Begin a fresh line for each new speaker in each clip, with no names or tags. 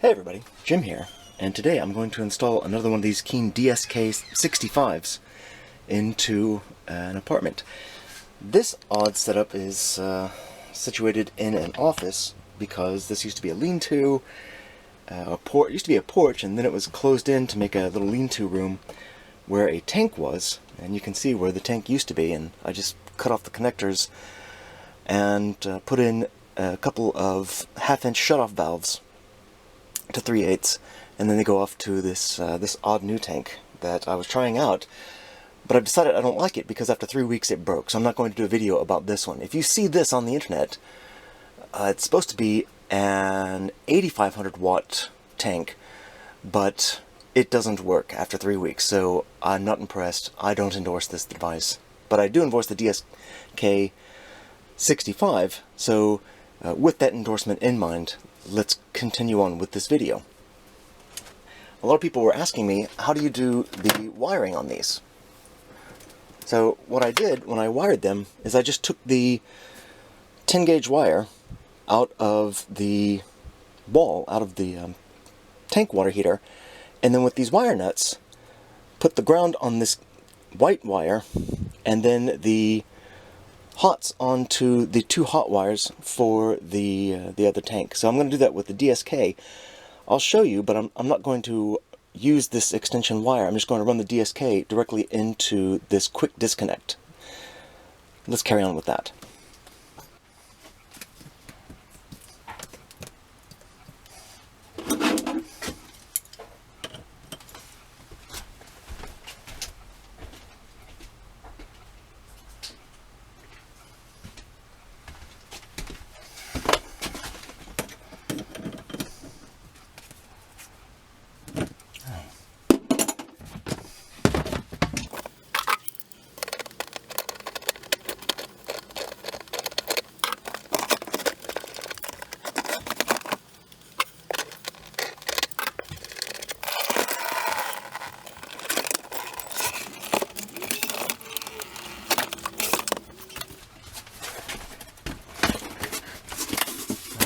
Hey everybody, Jim here, and today I'm going to install another one of these Keen DSK-65s into an apartment. This odd setup is situated in an office because this used to be a lean-to, it used to be a porch, and then it was closed in to make a little lean-to room where a tank was, and you can see where the tank used to be, and I just cut off the connectors and put in a couple of half-inch shut-off valves to 3/8, and then they go off to this this odd new tank that I was trying out, but I've decided I don't like it because after 3 weeks it broke, so I'm not going to do a video about this one. If you see this on the internet, it's supposed to be an 8500 watt tank, but it doesn't work after 3 weeks, so I'm not impressed. I don't endorse this device, but I do endorse the DSK-65, so with that endorsement in mind, let's continue on with this video. A lot of people were asking me, how do you do the wiring on these? So what I did when I wired them is I just took the 10 gauge wire out of the wall, out of the tank water heater, and then with these wire nuts, put the ground on this white wire, and then the hots onto the two hot wires for the other tank. So I'm going to do that with the DSK. I'll show you, but I'm not going to use this extension wire. I'm just going to run the DSK directly into this quick disconnect. Let's carry on with that.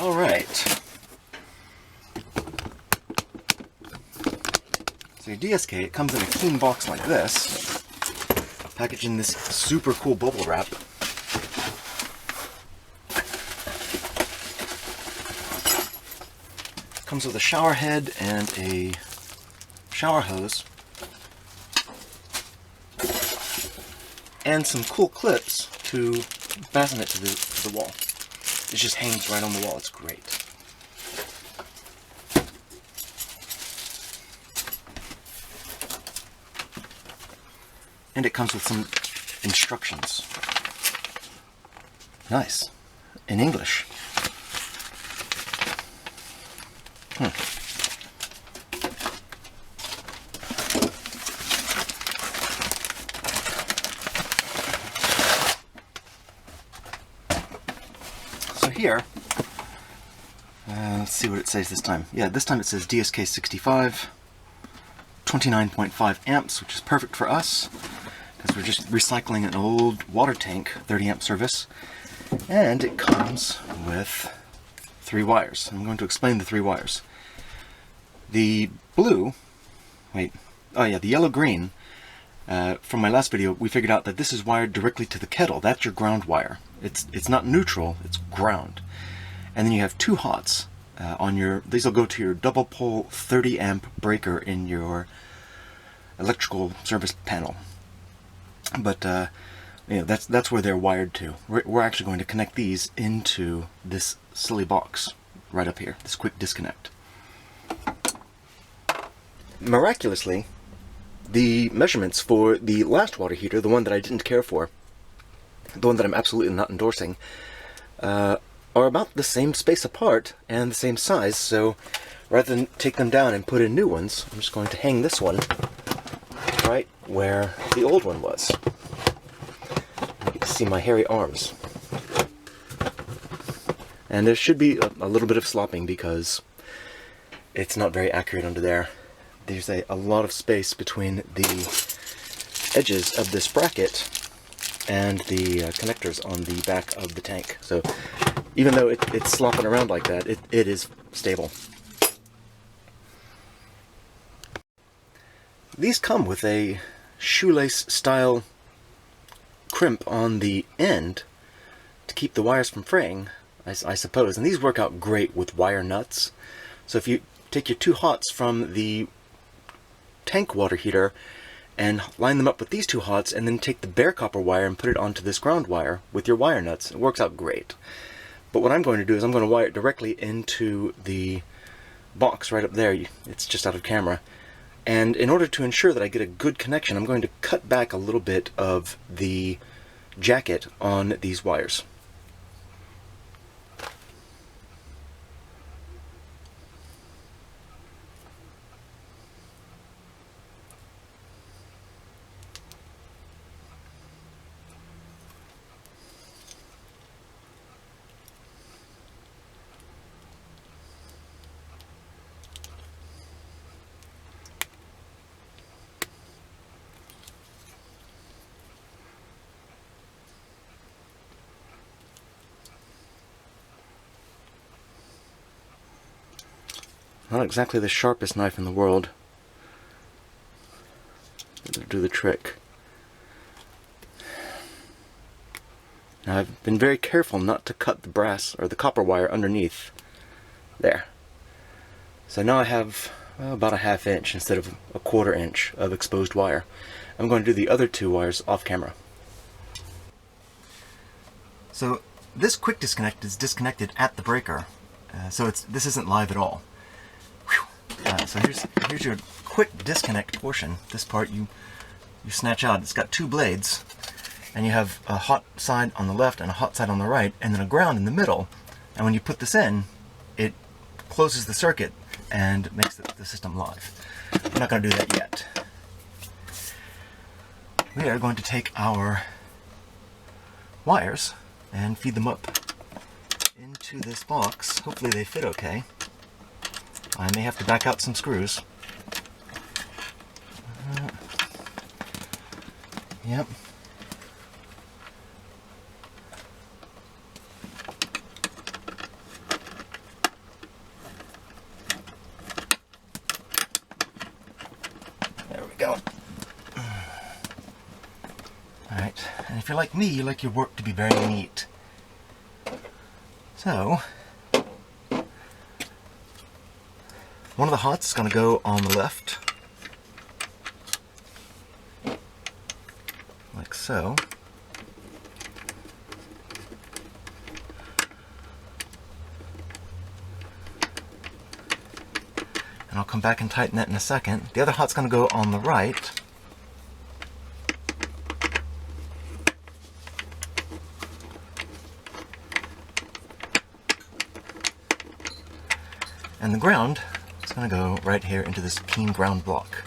All right. So your DSK, it comes in a Keen box like this, packaged in this super cool bubble wrap. Comes with a shower head and a shower hose, and some cool clips to fasten it to the wall. It just hangs right on the wall. It's great. And it comes with some instructions. Nice. In English. So here, let's see what it says this time. Yeah, this time it says DSK-65, 29.5 amps, which is perfect for us, because we're just recycling an old water tank, 30 amp service, and it comes with 3 wires. I'm going to explain the 3 wires. The blue, the yellow-green, from my last video, we figured out that this is wired directly to the kettle. That's your ground wire. It's not neutral, it's ground. And then you have 2 hots on your, these will go to your double pole 30 amp breaker in your electrical service panel. But that's where they're wired to. We're actually going to connect these into this silly box right up here, this quick disconnect. Miraculously, the measurements for the last water heater, the one that I didn't care for, the one that I'm absolutely not endorsing, are about the same space apart and the same size, so rather than take them down and put in new ones, I'm just going to hang this one right where the old one was. You can see my hairy arms. And there should be a little bit of slopping because it's not very accurate under there. There's a lot of space between the edges of this bracket and the connectors on the back of the tank. So even though it's slopping around like that, it is stable. these come with a shoelace style crimp on the end to keep the wires from fraying, I suppose. And these work out great with wire nuts. So if you take your two hots from the tank water heater and line them up with these two hots, and then take the bare copper wire and put it onto this ground wire with your wire nuts, it works out great. But what I'm going to do is I'm going to wire it directly into the box right up there. It's just out of camera. And in order to ensure that I get a good connection, I'm going to cut back a little bit of the jacket on these wires. Not exactly the sharpest knife in the world. It'll do the trick. Now I've been very careful not to cut the brass or the copper wire underneath. There. So now I have about a ½ inch instead of a ¼ inch of exposed wire. I'm going to do the other two wires off camera. So this quick disconnect is disconnected at the breaker. So this isn't live at all. So here's your quick disconnect portion. This part you snatch out. It's got two blades, and you have a hot side on the left and a hot side on the right, and then a ground in the middle. And when you put this in, it closes the circuit and makes the system live. We're not going to do that yet. We are going to take our wires and feed them up into this box. Hopefully they fit okay. I may have to back out some screws. Yep. There we go. Alright, and if you're like me, you like your work to be very neat. So, one of the hots is going to go on the left, like so. And I'll come back and tighten that in a second. The other hot's going to go on the right. And the ground is going to go right here into this keen ground block.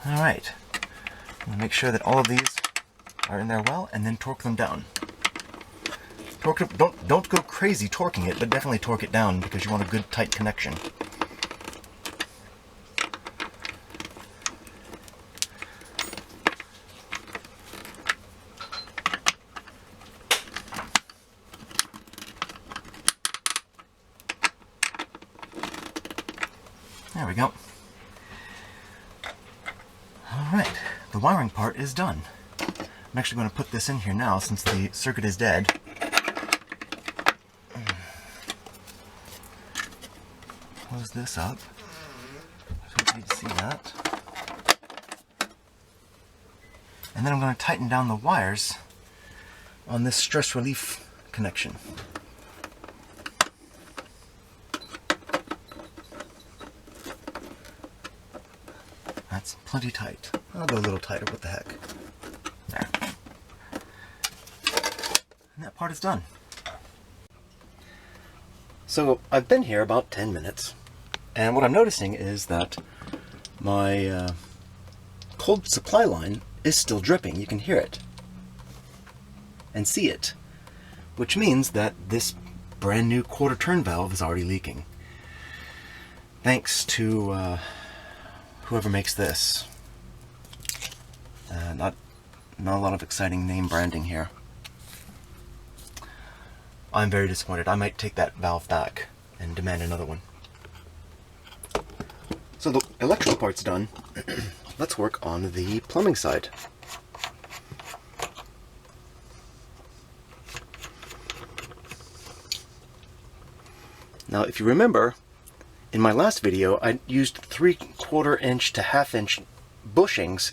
Alright, make sure that all of these are in there well, and then torque them down. Don't go crazy torquing it, but definitely torque it down because you want a good tight connection. There we go. Alright, the wiring part is done. I'm actually going to put this in here now since the circuit is dead. Close this up. I don't need to see that. And then I'm going to tighten down the wires on this stress relief connection. That's plenty tight. I'll go a little tighter, what the heck. There. And that part is done. So I've been here about 10 minutes, and what I'm noticing is that my cold supply line is still dripping. You can hear it and see it, which means that this brand new quarter turn valve is already leaking. Thanks to whoever makes this. Not a lot of exciting name branding here. I'm very disappointed. I might take that valve back and demand another one. So the electrical part's done. Let's work on the plumbing side. Now, if you remember, in my last video, I used 3/4 inch to 1/2 inch bushings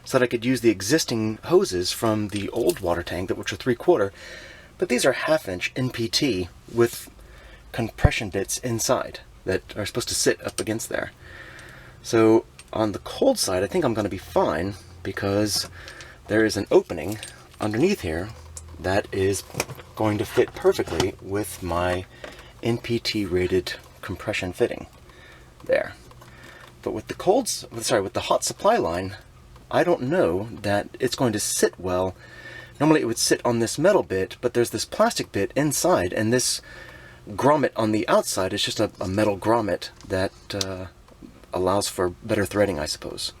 so that I could use the existing hoses from the old water tank, which are 3/4, but these are 1/2 inch NPT with compression bits inside that are supposed to sit up against there. So on the cold side, I think I'm going to be fine because there is an opening underneath here that is going to fit perfectly with my NPT rated compression fitting there. But with the hot supply line, I don't know that it's going to sit well. Normally it would sit on this metal bit, but there's this plastic bit inside, and this grommet on the outside is just a metal grommet that allows for better threading, I suppose.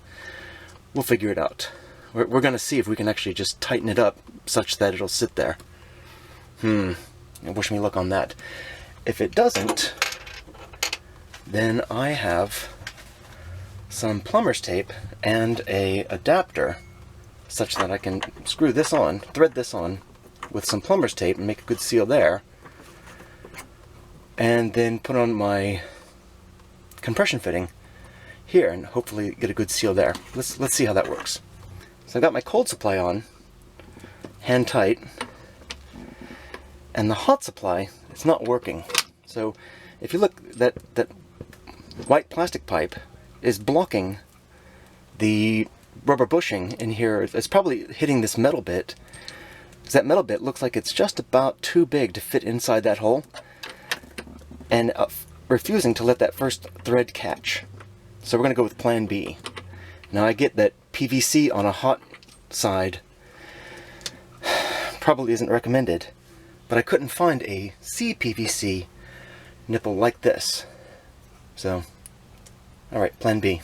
We'll figure it out. We're going to see if we can actually just tighten it up such that it'll sit there. Wish me luck on that. If it doesn't, then I have some plumber's tape and a adapter such that I can screw this on, thread this on with some plumber's tape and make a good seal there, and then put on my compression fitting here and hopefully get a good seal there. Let's see how that works. So I got my cold supply on, hand tight, and the hot supply, it's not working. So if you look, that white plastic pipe is blocking the rubber bushing in here. It's probably hitting this metal bit, because that metal bit looks like it's just about too big to fit inside that hole, and refusing to let that first thread catch. So we're going to go with plan B. Now I get that PVC on a hot side probably isn't recommended, but I couldn't find a CPVC nipple like this. So, alright, plan B.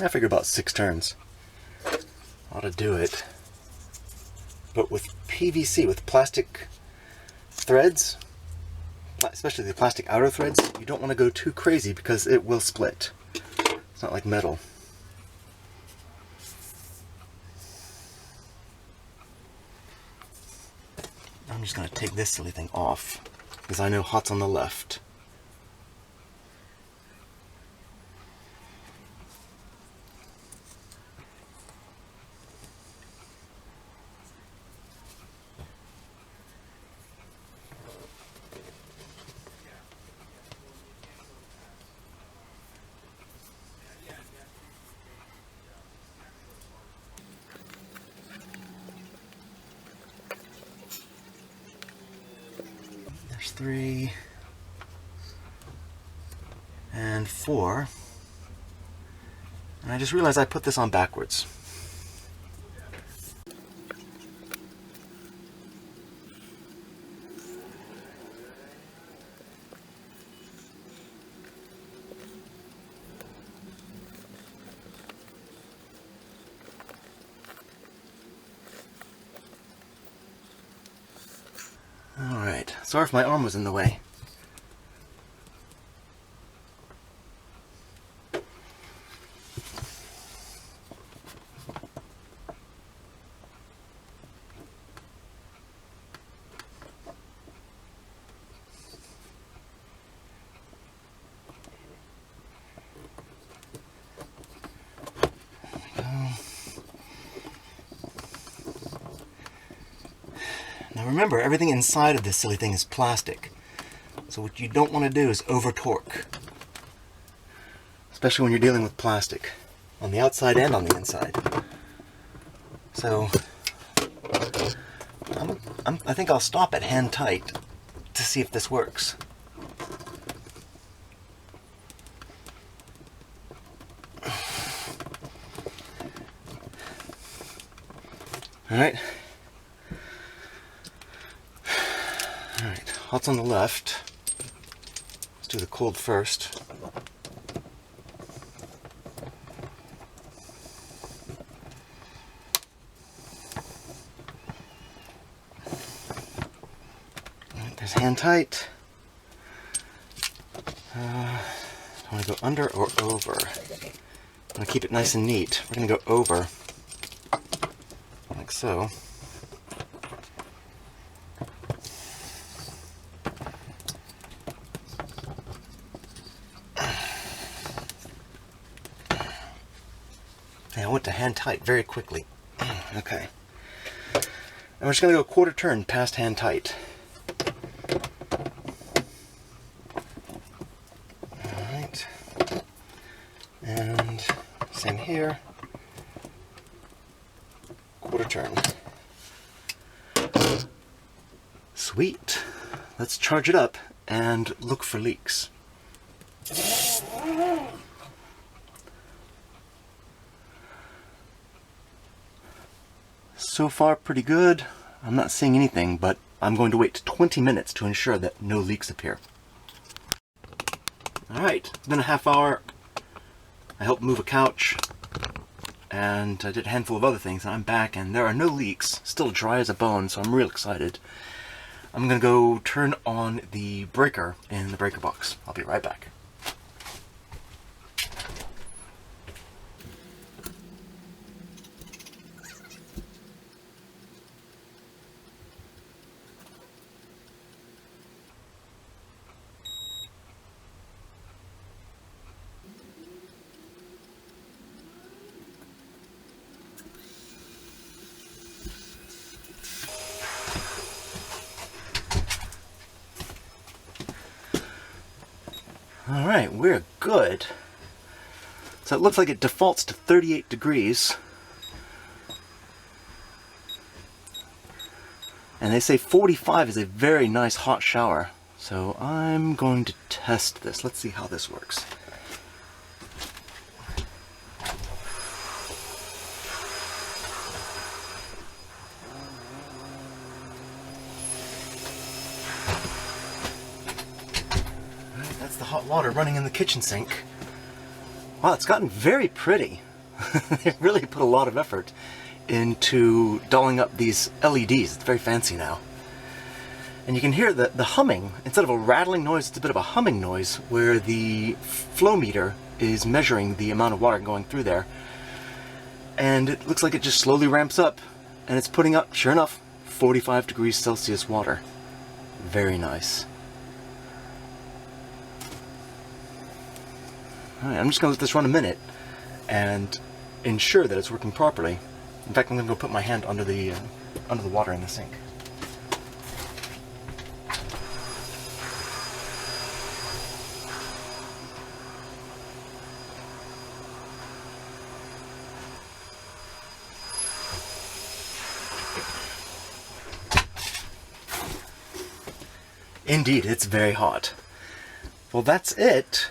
I figure about 6 turns ought to do it. But with PVC, with plastic threads, especially the plastic outer threads, you don't want to go too crazy because it will split. It's not like metal. I'm just going to take this silly thing off because I know hot's on the left. There's 3 and 4, and I just realized I put this on backwards. Alright, sorry if my arm was in the way. Now remember, everything inside of this silly thing is plastic. So what you don't want to do is over torque. Especially when you're dealing with plastic. On the outside and on the inside. So, I think I'll stop at hand tight to see if this works. Alright. Alright, hot's on the left. Let's do the cold first. Alright, there's hand tight. I want to go under or over. I'm going to keep it nice and neat. We're going to go over, like so. I went to hand tight very quickly. Okay. And we're just going to go quarter turn past hand tight. Alright. And same here. Quarter turn. Sweet. Let's charge it up and look for leaks. So far pretty good. I'm not seeing anything, but I'm going to wait 20 minutes to ensure that no leaks appear. Alright, it's been a half hour. I helped move a couch, and I did a handful of other things, and I'm back, and there are no leaks. Still dry as a bone, so I'm real excited. I'm gonna go turn on the breaker in the breaker box. I'll be right back. Alright, we're good. So it looks like it defaults to 38 degrees. And they say 45 is a very nice hot shower. So I'm going to test this. Let's see how this works. That's the hot water running in the kitchen sink. Wow, it's gotten very pretty. They really put a lot of effort into dolling up these LEDs. It's very fancy now. And you can hear the humming. Instead of a rattling noise, it's a bit of a humming noise where the flow meter is measuring the amount of water going through there. And it looks like it just slowly ramps up, and it's putting up, sure enough, 45 degrees Celsius water. Very nice. Alright, I'm just going to let this run a minute and ensure that it's working properly. In fact, I'm going to go put my hand under the water in the sink. Indeed, it's very hot. Well, that's it.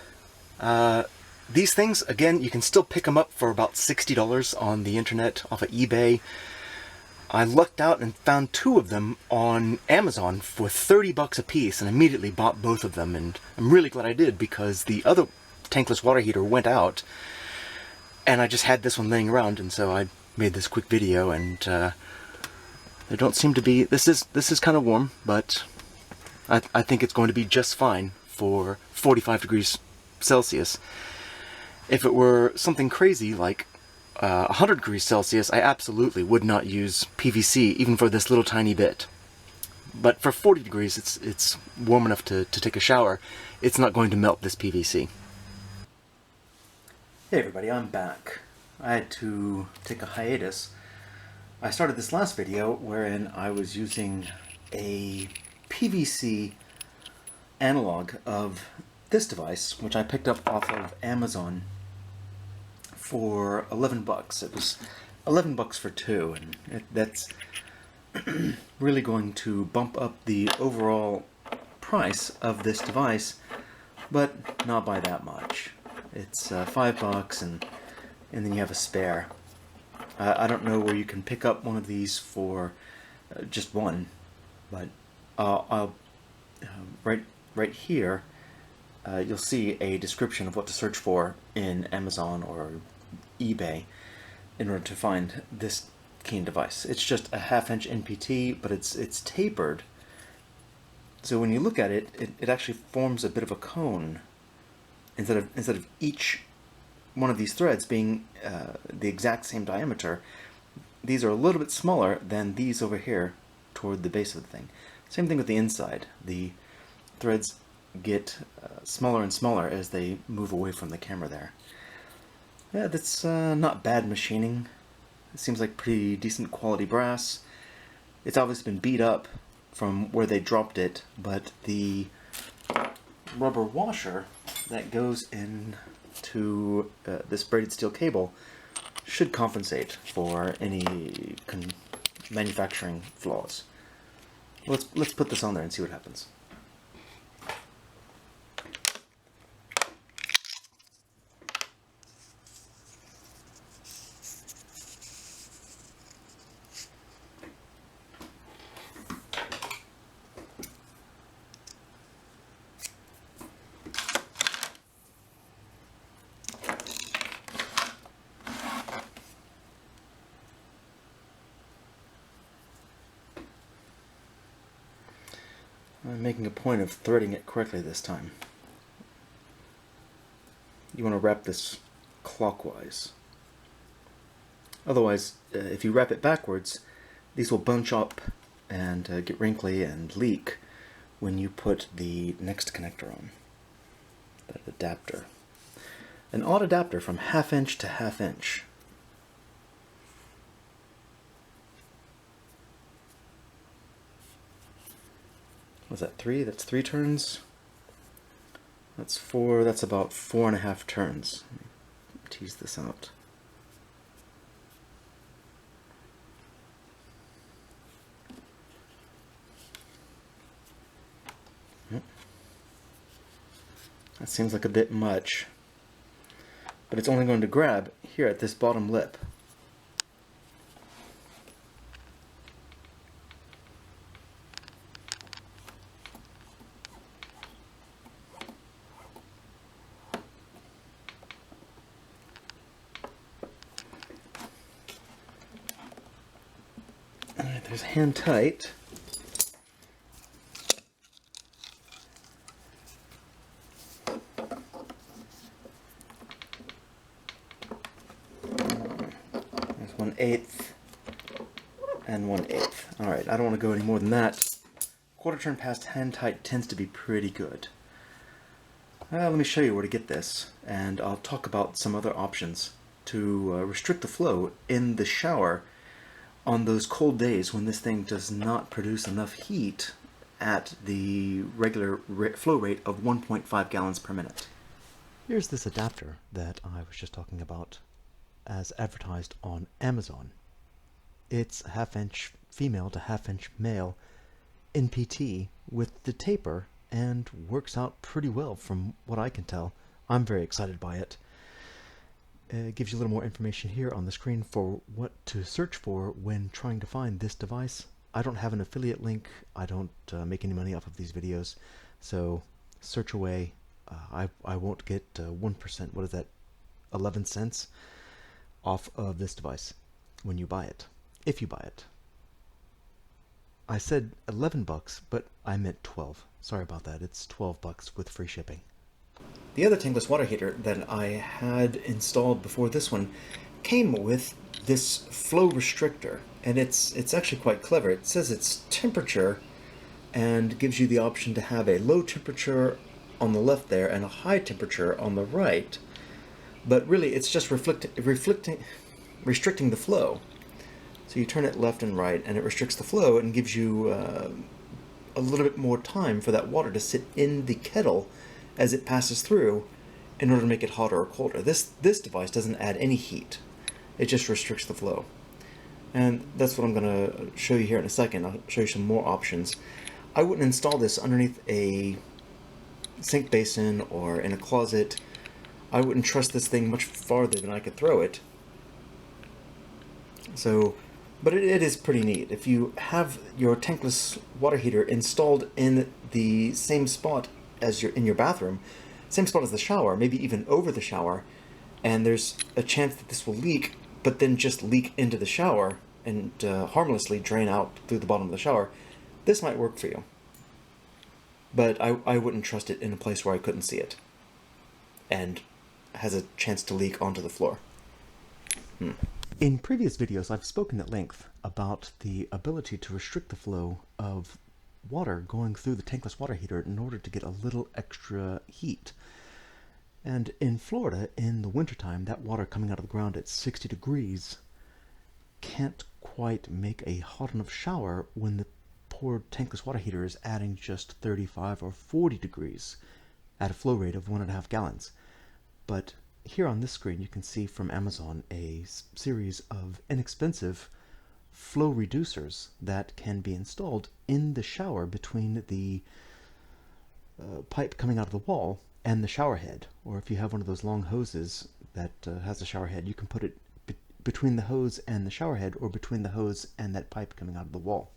These things, again, you can still pick them up for about $60 on the internet off of eBay. I lucked out and found two of them on Amazon for 30 bucks a piece and immediately bought both of them, and I'm really glad I did because the other tankless water heater went out and I just had this one laying around, and so I made this quick video. And there don't seem to be, this is kind of warm, but I think it's going to be just fine for 45 degrees Celsius. If it were something crazy like 100 degrees Celsius, I absolutely would not use PVC even for this little tiny bit. But for 40 degrees, it's warm enough to take a shower. It's not going to melt this PVC. Hey everybody, I'm back. I had to take a hiatus. I started this last video wherein I was using a PVC analog of this device, which I picked up off of Amazon for 11 bucks. It was 11 bucks for two, and that's really going to bump up the overall price of this device, but not by that much. It's 5 bucks, and then you have a spare. I don't know where you can pick up one of these for just one, but I'll right here you'll see a description of what to search for in Amazon or eBay in order to find this keying device. It's just a 1/2 inch NPT, but it's tapered. So when you look at it, it actually forms a bit of a cone instead of each one of these threads being the exact same diameter. These are a little bit smaller than these over here toward the base of the thing. Same thing with the inside. The threads get smaller and smaller as they move away from the camera there. Yeah, that's not bad machining. It seems like pretty decent quality brass. It's obviously been beat up from where they dropped it, but the rubber washer that goes into this braided steel cable should compensate for any manufacturing flaws. Let's put this on there and see what happens. I'm making a point of threading it correctly this time. You want to wrap this clockwise. Otherwise, if you wrap it backwards, these will bunch up and get wrinkly and leak when you put the next connector on. That adapter. An odd adapter from 1/2 inch to 1/2 inch. Was that 3? That's 3 turns. That's 4. That's about 4.5 turns. Let me tease this out. Yep. That seems like a bit much, but it's only going to grab here at this bottom lip. Alright, there's hand tight. There's 1/8 and 1/8. Alright, I don't want to go any more than that. Quarter turn past hand tight tends to be pretty good. Let me show you where to get this, and I'll talk about some other options to restrict the flow in the shower on those cold days when this thing does not produce enough heat at the regular flow rate of 1.5 gallons per minute.
Here's this adapter that I was just talking about as advertised on Amazon. It's 1/2 inch female to 1/2 inch male NPT with the taper and works out pretty well from what I can tell. I'm very excited by it. It gives you a little more information here on the screen for what to search for when trying to find this device. I don't have an affiliate link. I don't make any money off of these videos, so search away. I won't get 1%, what is that, 11 cents off of this device when you buy it, if you buy it. I said 11 bucks, but I meant 12. Sorry about that. It's 12 bucks with free shipping.
The other tankless water heater that I had installed before this one came with this flow restrictor, and it's actually quite clever. It says it's temperature and gives you the option to have a low temperature on the left there and a high temperature on the right, but really it's just restricting the flow. So you turn it left and right and it restricts the flow and gives you a little bit more time for that water to sit in the kettle as it passes through in order to make it hotter or colder. This device doesn't add any heat. It just restricts the flow. And that's what I'm going to show you here in a second. I'll show you some more options. I wouldn't install this underneath a sink basin or in a closet. I wouldn't trust this thing much farther than I could throw it. So, but it is pretty neat. If you have your tankless water heater installed in the same spot as in your bathroom, same spot as the shower, maybe even over the shower, and there's a chance that this will leak, but then just leak into the shower and harmlessly drain out through the bottom of the shower, this might work for you. But I wouldn't trust it in a place where I couldn't see it and has a chance to leak onto the floor.
In previous videos, I've spoken at length about the ability to restrict the flow of water going through the tankless water heater in order to get a little extra heat. And in Florida, in the wintertime, that water coming out of the ground at 60 degrees can't quite make a hot enough shower when the poor tankless water heater is adding just 35 or 40 degrees at a flow rate of 1.5 gallons. But here on this screen, you can see from Amazon a series of inexpensive flow reducers that can be installed in the shower between the pipe coming out of the wall and the shower head. Or if you have one of those long hoses that has a shower head, you can put it between the hose and the shower head, or between the hose and that pipe coming out of the wall.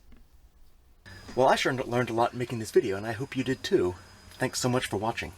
Well, I sure learned a lot making this video, and I hope you did too. Thanks so much for watching.